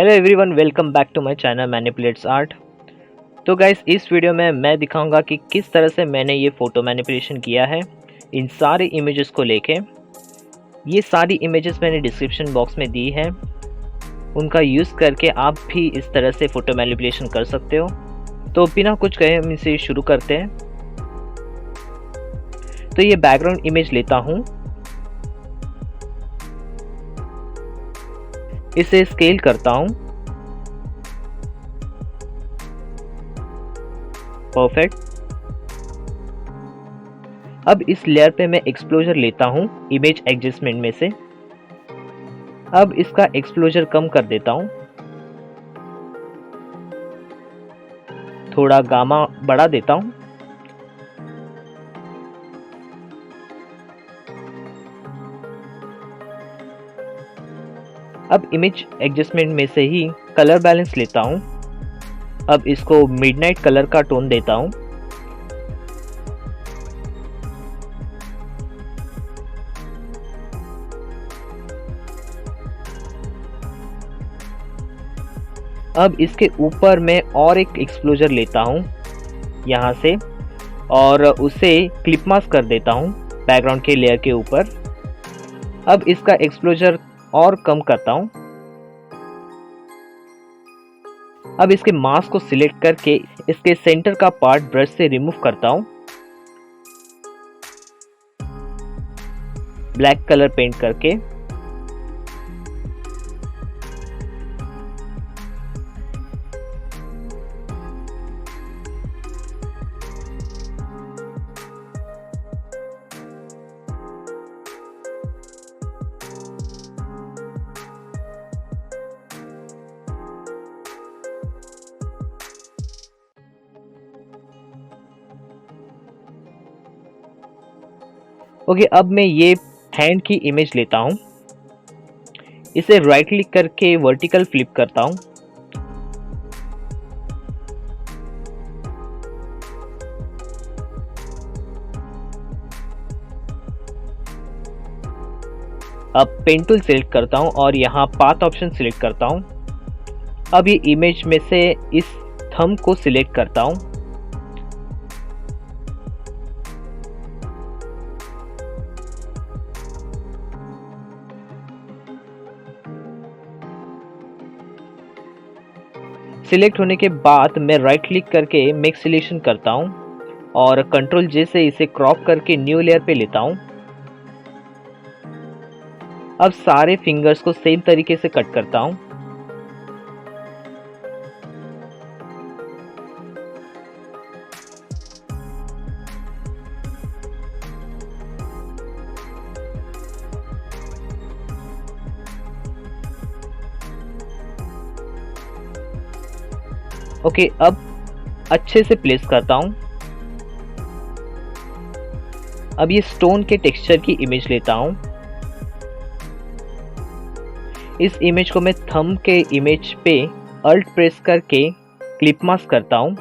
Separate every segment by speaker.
Speaker 1: Hello everyone, welcome back to my channel manipulates art. तो guys, इस video में मैं दिखाऊंगा कि किस तरह से मैंने ये फ़ोटो मैनिपुलेशन किया है इन सारे इमेजेस को लेके। ये सारी इमेजेस मैंने डिस्क्रिप्शन बॉक्स में दी है, उनका यूज़ करके आप भी इस तरह से फ़ोटो मैनिपुलेशन कर सकते हो। तो बिना कुछ कहे हम इसे शुरू करते हैं। तो ये बैकग्राउंड इमेज लेता हूँ, इसे स्केल करता हूँ, परफेक्ट। अब इस लेयर पे मैं एक्सपोजर लेता हूँ इमेज एडजस्टमेंट में से। अब इसका एक्सपोजर कम कर देता हूँ, थोड़ा गामा बढ़ा देता हूँ। अब इमेज एडजस्टमेंट में से ही कलर बैलेंस लेता हूँ। अब इसको मिडनाइट कलर का टोन देता हूँ। अब इसके ऊपर मैं और एक एक्सपोजर लेता हूँ यहाँ से, और उसे क्लिप मास्क कर देता हूँ बैकग्राउंड के लेयर के ऊपर। अब इसका एक्सपोजर और कम करता हूँ। अब इसके मास्क को सिलेक्ट करके इसके सेंटर का पार्ट ब्रश से रिमूव करता हूँ, ब्लैक कलर पेंट करके। ओके, अब मैं ये हैंड की इमेज लेता हूँ, इसे राइट क्लिक करके वर्टिकल फ्लिप करता हूँ। अब पेन टूल सिलेक्ट करता हूँ और यहाँ पाथ ऑप्शन सिलेक्ट करता हूँ। अब ये इमेज में से इस थंब को सिलेक्ट करता हूँ। सिलेक्ट होने के बाद मैं राइट क्लिक करके मेक सिलेक्शन करता हूँ और कंट्रोल जे से इसे क्रॉप करके न्यू लेयर पे लेता हूँ। अब सारे फिंगर्स को सेम तरीके से कट करता हूँ। ओके, अब अच्छे से प्लेस करता हूँ। अब ये स्टोन के टेक्सचर की इमेज लेता हूँ। इस इमेज को मैं थंब के इमेज पे अल्ट प्रेस करके क्लिप मास्क करता हूँ।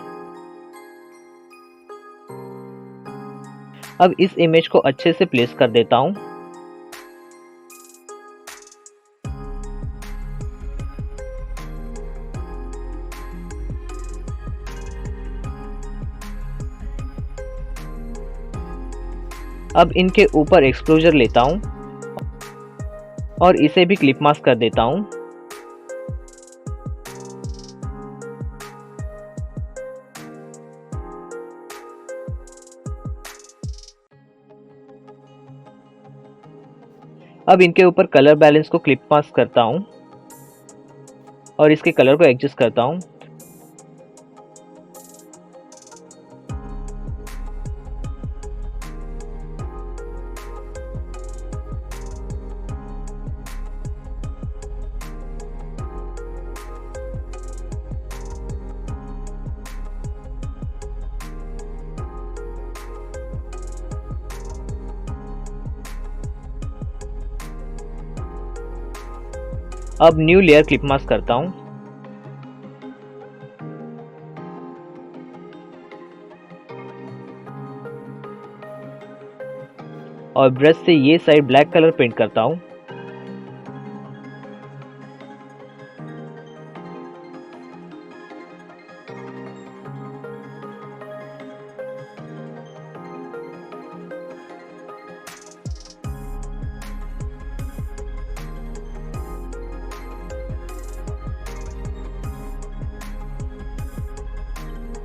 Speaker 1: अब इस इमेज को अच्छे से प्लेस कर देता हूँ। अब इनके ऊपर एक्सपोजर लेता हूँ और इसे भी क्लिप मास्क कर देता हूँ। अब इनके ऊपर कलर बैलेंस को क्लिप मास्क करता हूँ और इसके कलर को एडजस्ट करता हूँ। अब न्यू लेयर क्लिप मास्क करता हूँ और ब्रश से ये साइड ब्लैक कलर पेंट करता हूँ।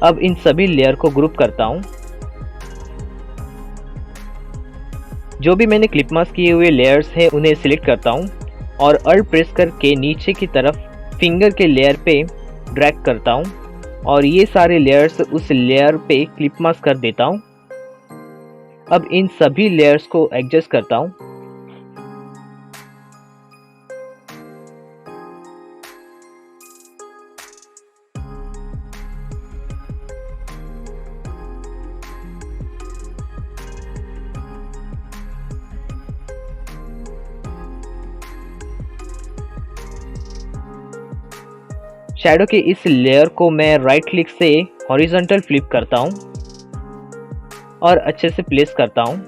Speaker 1: अब इन सभी लेयर को ग्रुप करता हूँ। जो भी मैंने क्लिप मास्क किए हुए लेयर्स हैं उन्हें सिलेक्ट करता हूँ और अल्ट प्रेस करके नीचे की तरफ फिंगर के लेयर पे ड्रैग करता हूँ और ये सारे लेयर्स उस लेयर पे क्लिप मास्क कर देता हूँ। अब इन सभी लेयर्स को एडजस्ट करता हूँ। शैडो के इस लेयर को मैं राइट क्लिक से हॉरिजॉन्टल फ्लिप करता हूँ और अच्छे से प्लेस करता हूँ।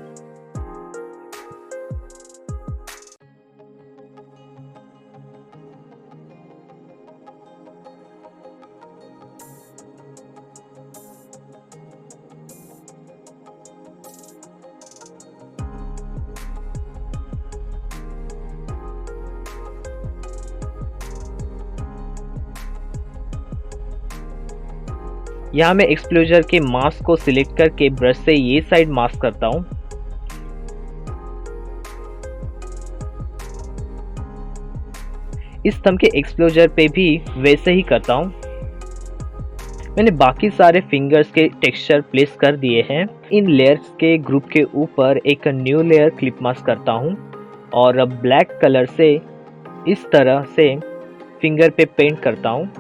Speaker 1: यहाँ मैं एक्सपोजर के मास्क को सिलेक्ट करके ब्रश से ये साइड मास्क करता हूँ। इस थंब के एक्सपोजर पे भी वैसे ही करता हूँ। मैंने बाकी सारे फिंगर्स के टेक्सचर प्लेस कर दिए हैं। इन लेयर्स के ग्रुप के ऊपर एक न्यू लेयर क्लिप मास्क करता हूँ और अब ब्लैक कलर से इस तरह से फिंगर पे पेंट करता हूँ।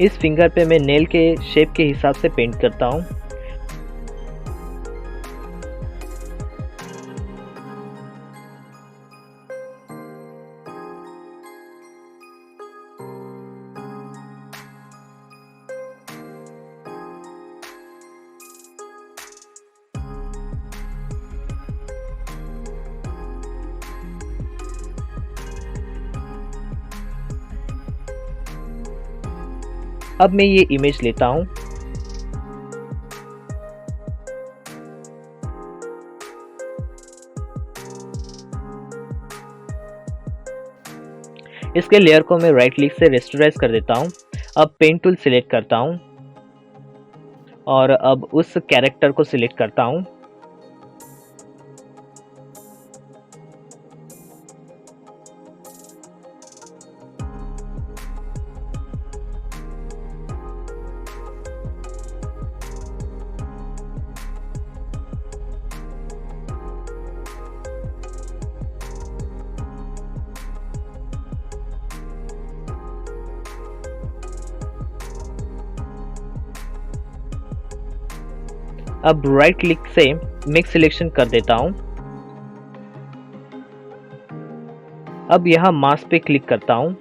Speaker 1: इस फिंगर पे मैं नेल के शेप के हिसाब से पेंट करता हूँ। अब मैं ये इमेज लेता हूँ। इसके लेयर को मैं राइट क्लिक से रेस्टोराइज कर देता हूँ। अब पेंट टूल सिलेक्ट करता हूँ और अब उस कैरेक्टर को सिलेक्ट करता हूँ। अब राइट क्लिक से मिक्स सिलेक्शन कर देता हूं। अब यहां मास्क पे क्लिक करता हूं।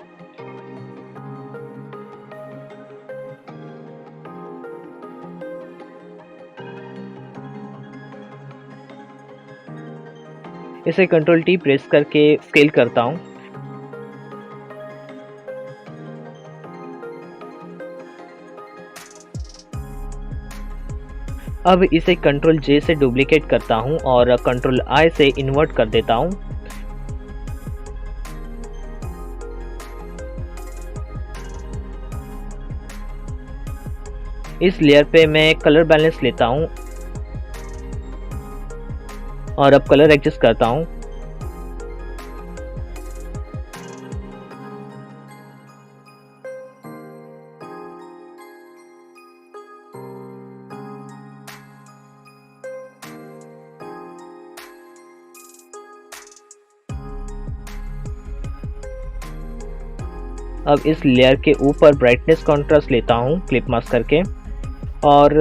Speaker 1: इसे कंट्रोल टी प्रेस करके स्केल करता हूं। अब इसे कंट्रोल जे से डुप्लीकेट करता हूं और कंट्रोल आई से इन्वर्ट कर देता हूं। इस लेयर पे मैं कलर बैलेंस लेता हूं और अब कलर एडजस्ट करता हूं। अब इस लेयर के ऊपर ब्राइटनेस कॉन्ट्रास्ट लेता हूं क्लिप मास्क करके और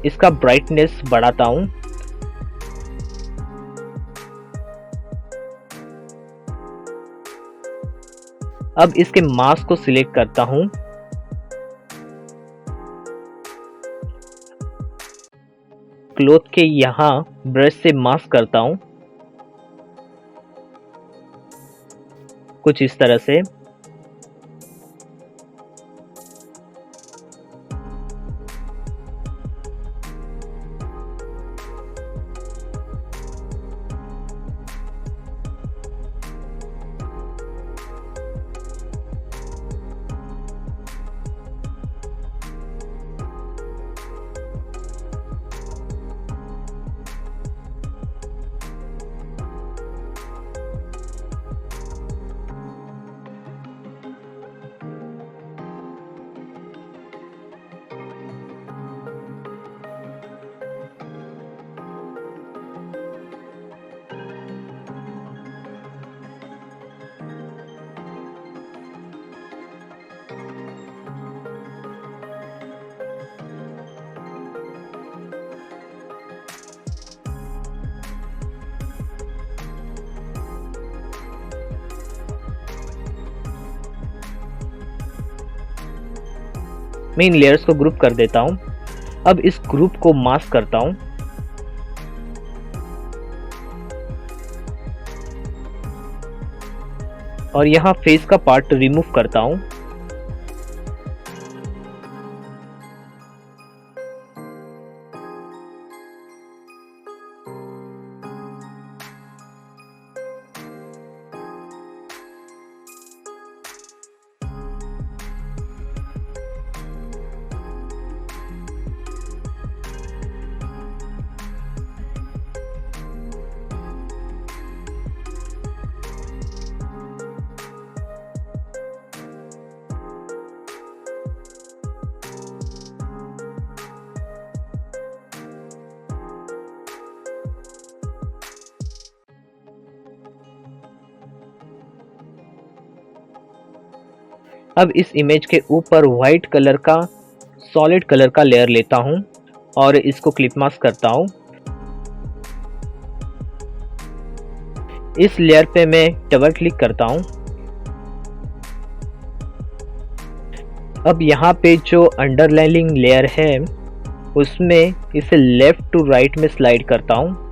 Speaker 1: इसका ब्राइटनेस बढ़ाता हूं। अब इसके मास्क को सिलेक्ट करता हूं क्लॉथ के यहाँ ब्रश से मास्क करता हूँ, कुछ इस तरह से। मैं इन लेयर्स को ग्रुप कर देता हूँ। अब इस ग्रुप को मास्क करता हूँ। और यहाँ फेस का पार्ट रिमूव करता हूँ। अब इस इमेज के ऊपर वाइट कलर का सॉलिड कलर का लेयर लेता हूं और इसको क्लिप मास्क करता हूं। इस लेयर पे मैं डबल क्लिक करता हूं। अब यहाँ पे जो अंडरलाइनिंग लेयर है उसमें इसे लेफ्ट टू राइट में स्लाइड करता हूं।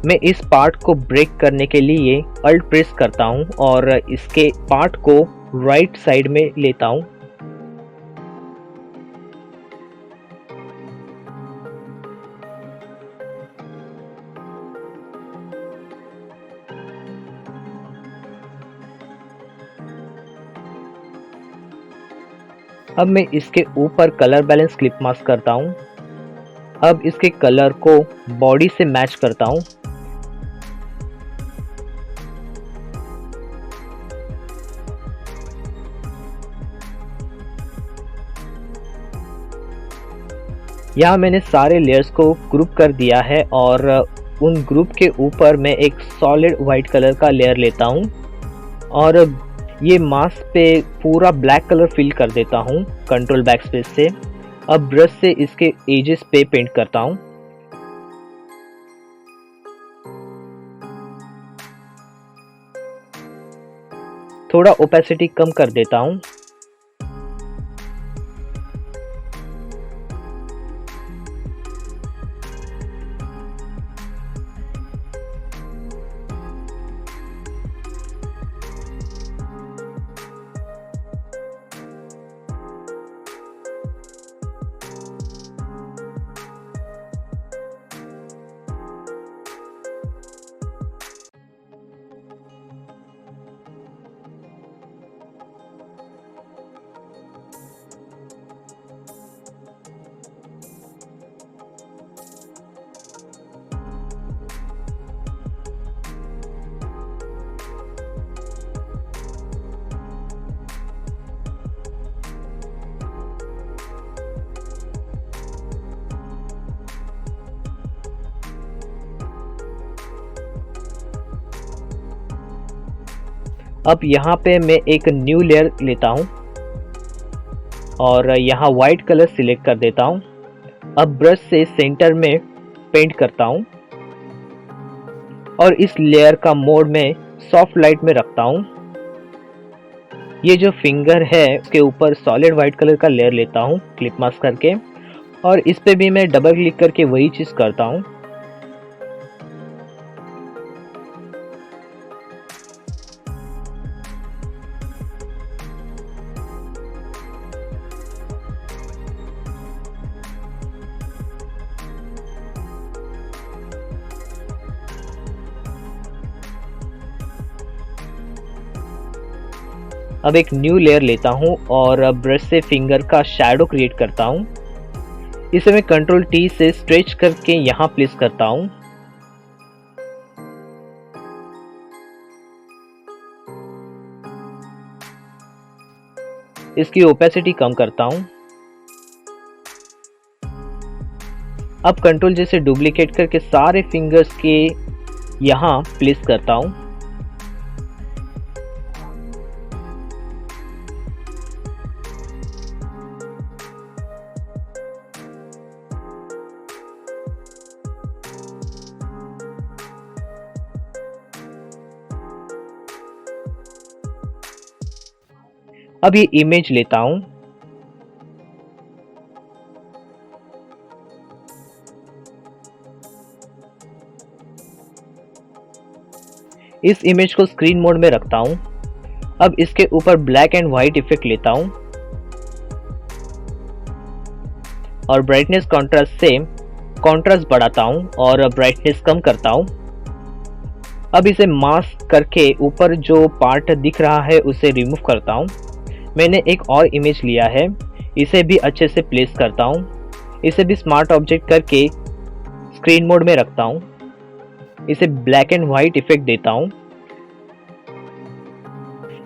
Speaker 1: मैं इस पार्ट को ब्रेक करने के लिए अल्ट प्रेस करता हूं और इसके पार्ट को राइट साइड में लेता हूं। अब मैं इसके ऊपर कलर बैलेंस क्लिप मास्क करता हूं। अब इसके कलर को बॉडी से मैच करता हूं। यहाँ मैंने सारे लेयर्स को ग्रुप कर दिया है और उन ग्रुप के ऊपर मैं एक सॉलिड वाइट कलर का लेयर लेता हूँ और ये मास्क पे पूरा ब्लैक कलर फिल कर देता हूँ कंट्रोल बैकस्पेस से। अब ब्रश से इसके एजेस पे पेंट करता हूँ। थोड़ा ओपेसिटी कम कर देता हूँ। अब यहाँ पे मैं एक न्यू लेयर लेता हूँ और यहाँ वाइट कलर सिलेक्ट कर देता हूँ। अब ब्रश से सेंटर में पेंट करता हूँ और इस लेयर का मोड में सॉफ्ट लाइट में रखता हूँ। ये जो फिंगर है उसके ऊपर सॉलिड वाइट कलर का लेयर लेता हूँ क्लिप मास्क करके, और इस पे भी मैं डबल क्लिक करके वही चीज़ करता हूँ। अब एक न्यू लेयर लेता हूँ और ब्रश से फिंगर का शैडो क्रिएट करता हूँ। इसे मैं कंट्रोल टी से स्ट्रेच करके यहाँ प्लेस करता हूँ। इसकी ओपेसिटी कम करता हूँ। अब कंट्रोल जैसे डुप्लीकेट करके सारे फिंगर्स के यहाँ प्लेस करता हूँ। अब ये इमेज लेता हूँ। इस इमेज को स्क्रीन मोड में रखता हूँ। अब इसके ऊपर ब्लैक एंड व्हाइट इफेक्ट लेता हूँ और ब्राइटनेस कॉन्ट्रास्ट से कॉन्ट्रास्ट बढ़ाता हूँ और ब्राइटनेस कम करता हूँ। अब इसे मास्क करके ऊपर जो पार्ट दिख रहा है उसे रिमूव करता हूँ। मैंने एक और इमेज लिया है, इसे भी अच्छे से प्लेस करता हूँ। इसे भी स्मार्ट ऑब्जेक्ट करके स्क्रीन मोड में रखता हूँ। इसे ब्लैक एंड व्हाइट इफेक्ट देता हूँ।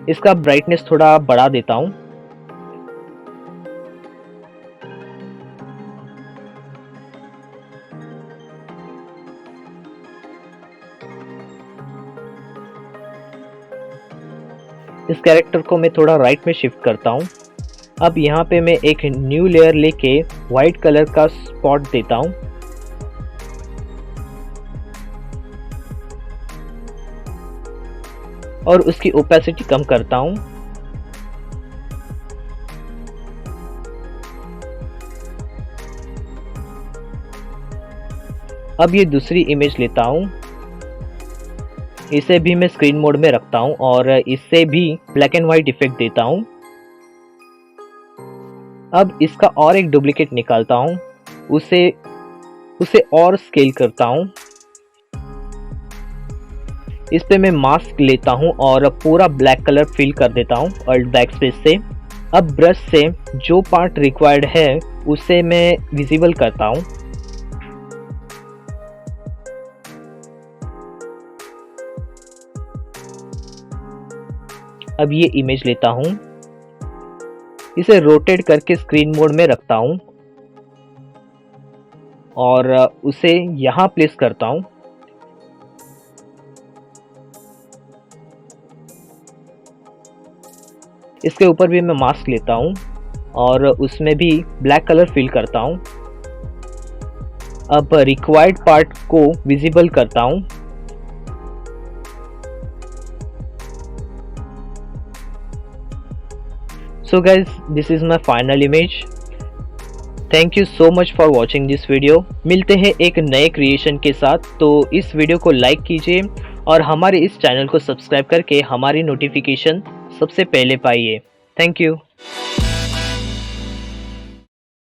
Speaker 1: इसका ब्राइटनेस थोड़ा बढ़ा देता हूँ। इस कैरेक्टर को मैं थोड़ा राइट में शिफ्ट करता हूँ। अब यहाँ पे मैं एक न्यू लेयर लेके वाइट कलर का स्पॉट देता हूँ। और उसकी ओपेसिटी कम करता हूँ। अब ये दूसरी इमेज लेता हूँ। इसे भी मैं स्क्रीन मोड में रखता हूँ और इससे भी ब्लैक एंड व्हाइट इफेक्ट देता हूँ। अब इसका और एक डुप्लीकेट निकालता हूँ, उसे और स्केल करता हूँ। इस पे मैं मास्क लेता हूँ और पूरा ब्लैक कलर फिल कर देता हूँ अल्ट बैक स्पेस से। अब ब्रश से जो पार्ट रिक्वायर्ड है उसे मैं विजिबल करता हूँ। अब ये इमेज लेता हूँ, इसे रोटेट करके स्क्रीन मोड में रखता हूँ और उसे यहाँ प्लेस करता हूँ। इसके ऊपर भी मैं मास्क लेता हूँ और उसमें भी ब्लैक कलर फिल करता हूँ। अब रिक्वायर्ड पार्ट को विजिबल करता हूँ। So guys, this is my final image. Thank you so much for watching this video. मिलते हैं एक नए क्रिएशन के साथ। तो इस वीडियो को लाइक कीजिए और हमारे इस चैनल को सब्सक्राइब करके हमारी नोटिफिकेशन सबसे पहले पाइए। Thank you.